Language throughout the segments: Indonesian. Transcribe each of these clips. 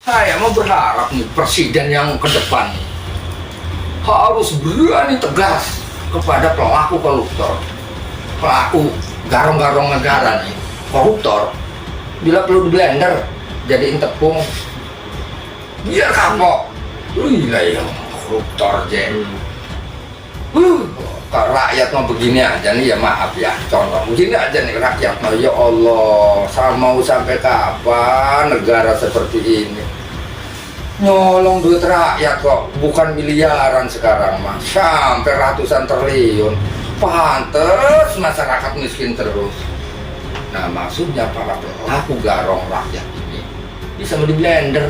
Saya mau berharap nih presiden yang ke depan nih harus berani tegas kepada pelaku koruptor, pelaku garong-garong negara nih, koruptor. Bila perlu di blender, jadiin tepung, biar kapok. Gila ya, koruptor je. Kalau rakyat mau begini aja nih, ya maaf ya, contoh begini aja nih rakyat mau, ya Allah, mau sampai kapan negara seperti ini? Nyolong duit rakyat kok, bukan miliaran sekarang mah, sampai ratusan triliun. Pantes masyarakat miskin terus. Nah, maksudnya para pelaku garong rakyat ini bisa di blender,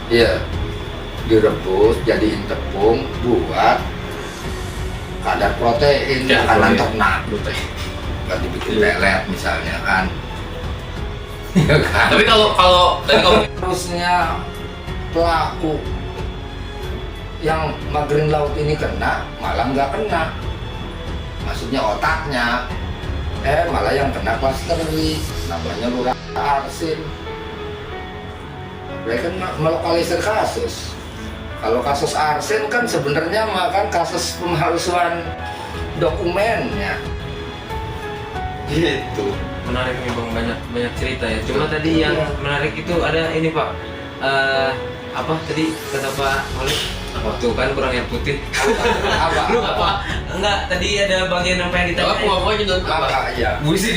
ya, direbus jadiin tepung buat kadar protein Ya, makanan protein. ternak, nggak dibikin lelet misalnya kan. Ya kan? Tapi kalau tadi kamu Harusnya pelaku yang magerin laut ini kena, malah nggak kena. Maksudnya otaknya, malah yang kena klasteri, namanya lurah arsin. Mereka melokalisir kasus. Kalau kasus arsin kan sebenarnya kan kasus pemalsuan dokumennya. Gitu. Menarik nih Bang, banyak cerita ya. Cuma tadi yang menarik itu ada ini Pak, apa tadi kata Pak Oleh? Tuh kan kurang air putih. Apa? Lu apa? Enggak, tadi ada bagian apa yang ditanya. aku juga Apa? Ya. Busi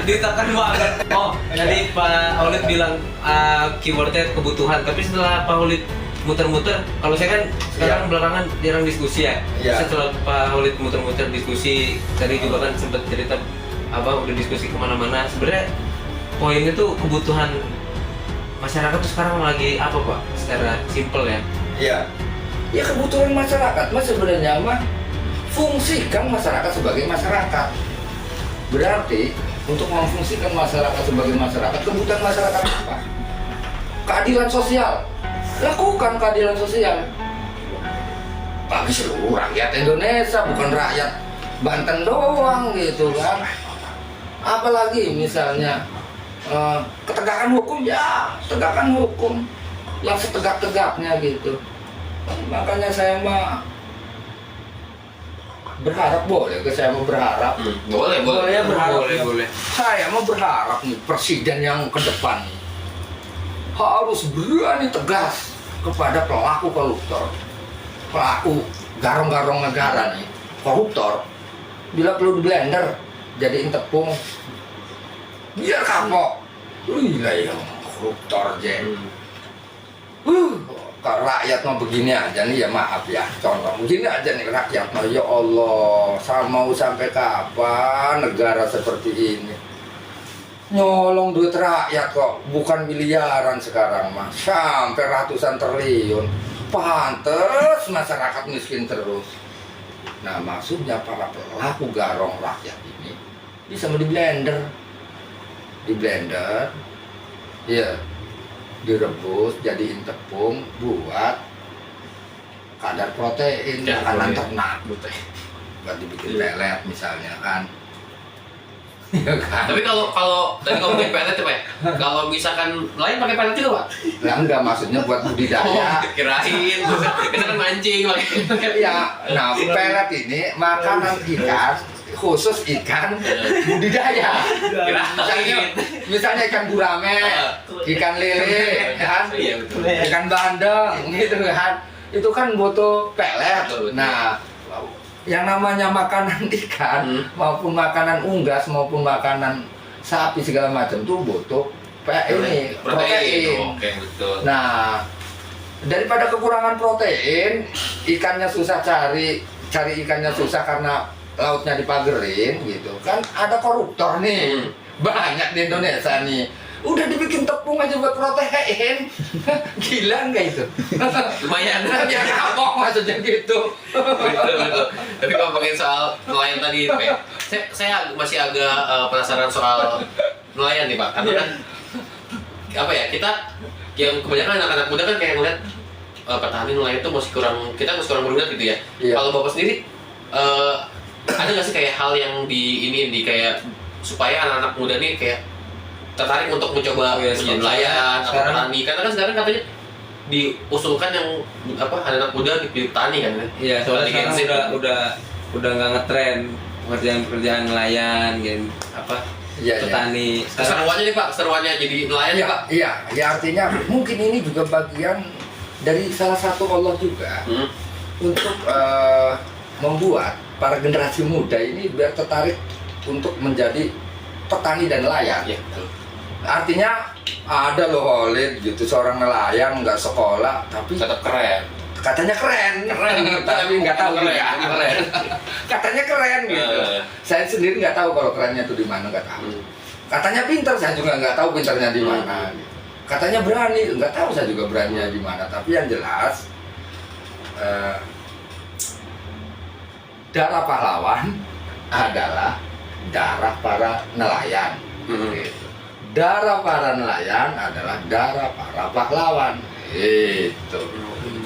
ditekan banget. Oh, tadi Pak Oleh bilang keywordnya kebutuhan. Tapi setelah Pak Oleh muter-muter, kalau saya kan sekarang belakangan jarang diskusi ya. Iya. Setelah Pak Oleh muter-muter diskusi, tadi juga kan sempat cerita udah diskusi kemana-mana. Sebenarnya poinnya tuh kebutuhan masyarakat tuh sekarang lagi apa Pak? Secara simpel ya. Iya. Ya kebutuhan masyarakat mas sebenarnya mah fungsikan masyarakat sebagai masyarakat. Berarti untuk memfungsikan masyarakat sebagai masyarakat, kebutuhan masyarakat apa? Keadilan sosial. Lakukan keadilan sosial bagi seluruh rakyat Indonesia, bukan rakyat Banten doang gitu kan. Apalagi misalnya ketegakan hukum, ya tegakkan hukum yang setegak-tegaknya gitu. Makanya saya mah berharap, saya mau berharap. boleh Ya, berharap. Boleh. Saya mau berharap nih presiden yang ke depan nih harus berani tegas kepada pelaku koruptor, pelaku garong-garong negara nih, koruptor. Bila perlu di blender, jadiin tepung, biar kapok. Gila ya, koruptor je. Kalau rakyat mau begini aja nih, ya maaf ya, contoh begini aja nih rakyat mau, ya Allah, mau sampai kapan negara seperti ini? Nyolong duit rakyat kok, bukan miliaran sekarang mah, sampai ratusan triliun. Pantes masyarakat miskin terus. Nah, maksudnya para pelaku garong rakyat ini bisa di blender, ya, direbus jadiin tepung buat kadar protein Ya, makanan protein. ternak, nggak dibikin lelet misalnya kan. Ya kan? Tapi kalau tadi kamu pakai pelet ya Pak ya? Kalau misalkan lain pakai pelet juga Pak? Nah, enggak, maksudnya buat budidaya. Kirain kita kan mancing pakai. Ya, nah pelet ini makanan ikan, khusus ikan budidaya. Misalnya ikan gurame, ikan lele, kan? Iya betul. Ikan bandeng, gitu kan? Itu kan butuh pelet. Betul. Nah, yang namanya makanan ikan maupun makanan unggas maupun makanan sapi segala macam tuh butuh protein. Oke, betul. Nah, daripada kekurangan protein, ikannya susah cari ikannya susah karena lautnya dipagerin gitu kan. Ada koruptor nih, banyak di Indonesia nih. Udah dibikin tepung aja buat protein. Gila nggak itu? Lumayan. Ya kapok maksudnya gitu. Betul. Tapi kalau ngomongin soal nelayan tadi Pak ya, saya masih agak penasaran soal nelayan nih Pak. Karena kan apa ya, kita yang kebanyakan anak-anak muda kan kayak ngeliat petani nelayan itu masih kurang berminat gitu ya. Iya. Kalau Bapak sendiri ada nggak sih kayak hal yang di kayak supaya anak-anak muda nih kayak tertarik untuk mencoba Oh, iya, menjadi sekarang- nelayan atau sekarang- petani? Karena kan sekarang katanya diusulkan yang apa anak muda di petani kan? Iya, soalnya Petani Gen Z. sekarang udah nggak ngetren pekerjaan nelayan, gitu, apa Iya, iya. petani. Sekarang Keseruannya nih Pak, keseruannya jadi nelayan nih Iya, Pak. iya, ya artinya mungkin ini juga bagian dari salah satu Allah juga untuk membuat para generasi muda ini biar tertarik untuk menjadi petani dan nelayan. Iya, betul. Artinya ada loh Holid gitu seorang nelayan nggak sekolah tapi Tetap keren. katanya keren, tapi nggak tahu Keren, juga. keren. Katanya keren gitu. Saya sendiri nggak tahu kalau kerennya itu di mana, nggak tahu. Katanya pintar, saya juga nggak tahu pintarnya di mana. Katanya berani, nggak tahu saya juga beraninya di mana. Tapi yang jelas darah pahlawan adalah darah para nelayan. Gitu. Darah para nelayan adalah darah para pahlawan. Itu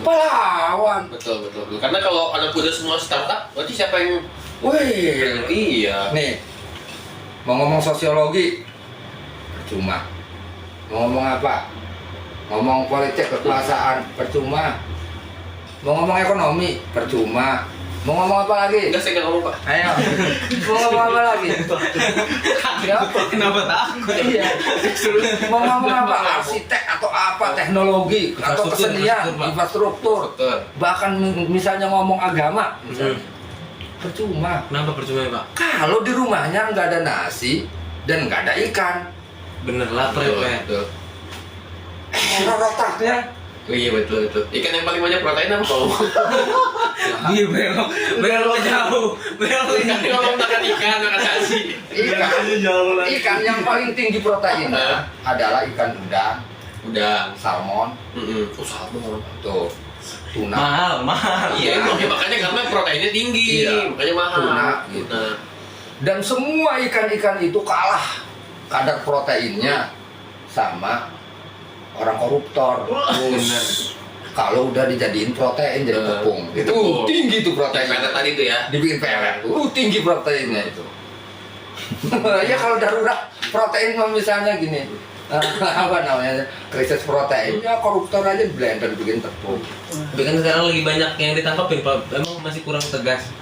pahlawan. Betul, betul, betul. Karena kalau anak muda semua startup, berarti siapa yang Wih, iya. nih mau ngomong sosiologi percuma. Mau ngomong apa? Ngomong politik kekuasaan percuma. Mau ngomong ekonomi percuma. Mau ngomong apa lagi? Enggak, saya nggak ngomong Pak. Ayo. Mau ngomong apa lagi? Ya, kenapa takut? iya. Mau ngomong apa? Arsitek atau apa? Teknologi atau kesenian, infrastruktur. Betul. Bahkan misalnya ngomong agama, misalnya. Percuma. Kenapa percuma ya, Pak? Kalau di rumahnya nggak ada nasi dan nggak ada ikan, Bener lapar ya, Pak. Betul. error otaknya. Oh, iya betul betul. Ikan yang paling banyak protein apa kalau Iya, belok jauh. Belok ikan kalau makan ikan makan nasi. Ikan yang paling tinggi proteinnya adalah ikan udang, Udang. salmon, Oh, salmon. tuh, tuna. mahal. Iya, emang makanya karena proteinnya tinggi, Iya. makanya mahal. Tuna, gitu. Dan semua ikan-ikan itu kalah kadar proteinnya sama orang koruptor. Bener. Kalau udah dijadiin protein jadi tepung, itu Tepung. tinggi tuh Yang proteinnya. pelet tadi tuh ya. Dibikin pelet, tinggi proteinnya itu. Ya kalau darurat protein misalnya gini, apa namanya, krisis protein, ya koruptor aja di blender bikin tepung. Tapi kan sekarang lagi banyak yang ditangkapin, Pak. Emang masih kurang tegas.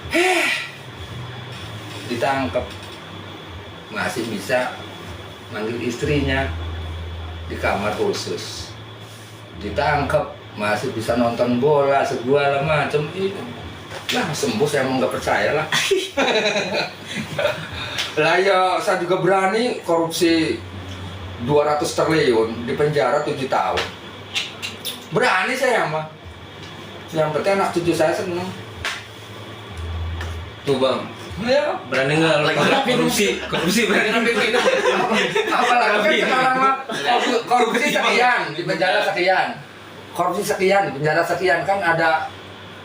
Ditangkap, masih bisa manggil istrinya di kamar khusus. Ditangkap, masih bisa nonton bola segala macam. Lah sembuh, saya emang nggak percaya lah. Lah ya saya juga berani korupsi 200 triliun di penjara 7 tahun. Berani saya mah. Yang penting anak cucu saya seneng. Tuh, Bang. Ya, Berani nggak lu Lagi Pak? rapi, korupsi berani Tapi itu apalagi kan sekarang mah korupsi sekian di penjara sekian. Korupsi sekian di penjara sekian kan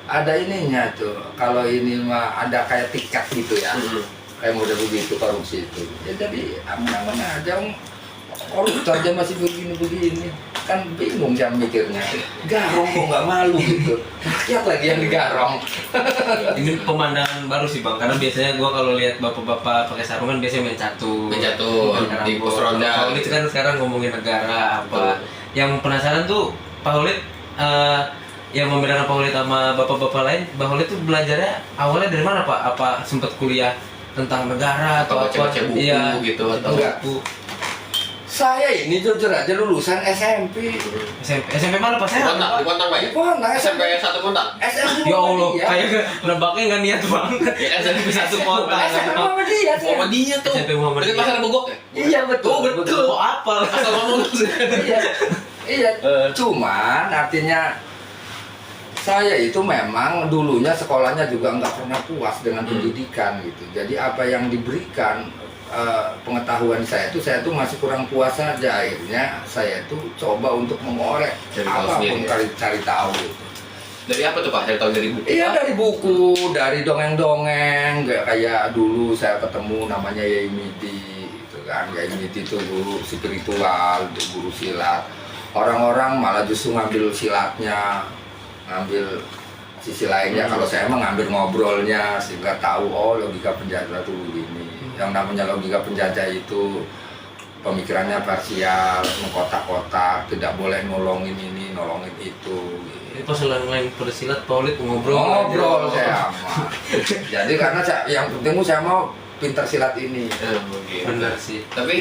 ada ininya tuh. Kalau ini mah ada kayak tiket gitu ya. Kayak model begitu korupsi itu. Ya jadi aman-aman aja. Koruptor aja masih begini-begini. Kan bingung dia mikirnya. Garong kok nggak malu gitu. Rakyat lagi yang digarong. Ini pemandangan baru sih, Bang, karena biasanya gua kalau lihat bapak-bapak pakai sarungan biasanya main catur. Main catur, main di karambol. pos ronda. Kalau itu kan sekarang ngomongin negara apa. Betul. Yang penasaran tuh Pak Holid, yang membedakan Pak Holid sama bapak-bapak lain, Pak Holid tuh belajarnya awalnya dari mana, Pak? Apa sempat kuliah tentang negara Atau atau baca-baca apa? buku Iya, gitu, atau enggak. buku. Saya ini jujur aja lulusan SMP. SMP mana, Pak? Saya Di Kontang Pak ya? Di Kontang, SMP 1 Kontang. SMP Ya Allah, iya. kayak nebaknya nggak niat banget. Ya kan SMP Satu kota. SMP Muhammadiyah saya. Sama dia tuh. SMP Muhammadiyah. Dekat pasar Bogor ya? Iya betul. Oh, betul. Kok apa? Asal ngomong. Iya. Iya. Cuman artinya saya itu memang dulunya sekolahnya juga nggak pernah puas dengan pendidikan gitu. Jadi apa yang diberikan pengetahuan saya tuh masih kurang puas saja. Akhirnya saya tuh coba untuk mengorek Cari tahu apapun sendiri, cari tahu gitu. Dari apa tuh Pak? Dari tahun dari buku? Iya dari buku, dari dongeng-dongeng, kayak dulu saya ketemu namanya Yai Miti, gitu kan. Yai Miti itu guru spiritual, guru silat. Orang-orang malah justru ngambil silatnya, ngambil sisi lainnya. Kalau saya emang ngambil ngobrolnya sehingga tahu oh logika penjajah itu begini. Yang namanya logika penjajah itu pemikirannya parsial, mengkotak-kotak, tidak boleh nolongin ini, nolongin itu. Ini pas lain persilat Paulit ngobrol Ngobrol aja. saya mah. Jadi karena yang penting saya mau pinter silat ini. Gitu. Benar sih. Tapi